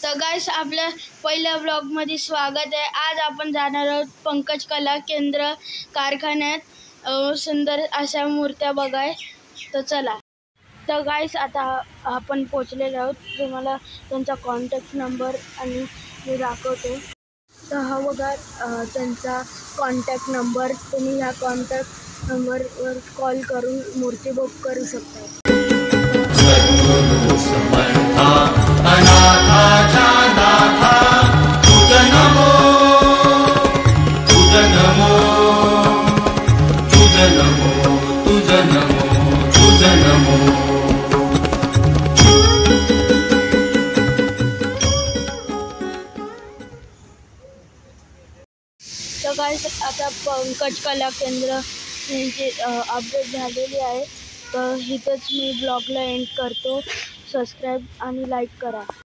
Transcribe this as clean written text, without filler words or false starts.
तर गाइस आपल्या पहिल्या ब्लॉगमध्ये स्वागत आहे। आज आपण जाणार आहोत पंकज कला केंद्र कारखान्यात सुंदर अशा मूर्त्या बघाय। तर चला। तर गाइस आता आपण पोहोचलेलो आहोत। तुम्हाला त्यांचा कॉन्टॅक्ट नंबर आणि मी दाखवतो। तर हा बघा त्यांचा कॉन्टॅक्ट नंबर। तुम्ही या कॉन्टॅक्ट नंबरवर कॉल करून मूर्ती बुक करू शकता। तर गाइस आता पंकज कला केंद्र यांची अपडेट झालेली आहे। तर इथेच मी ब्लॉगला एंड करतो। सबस्क्राइब आणि लाईक करा।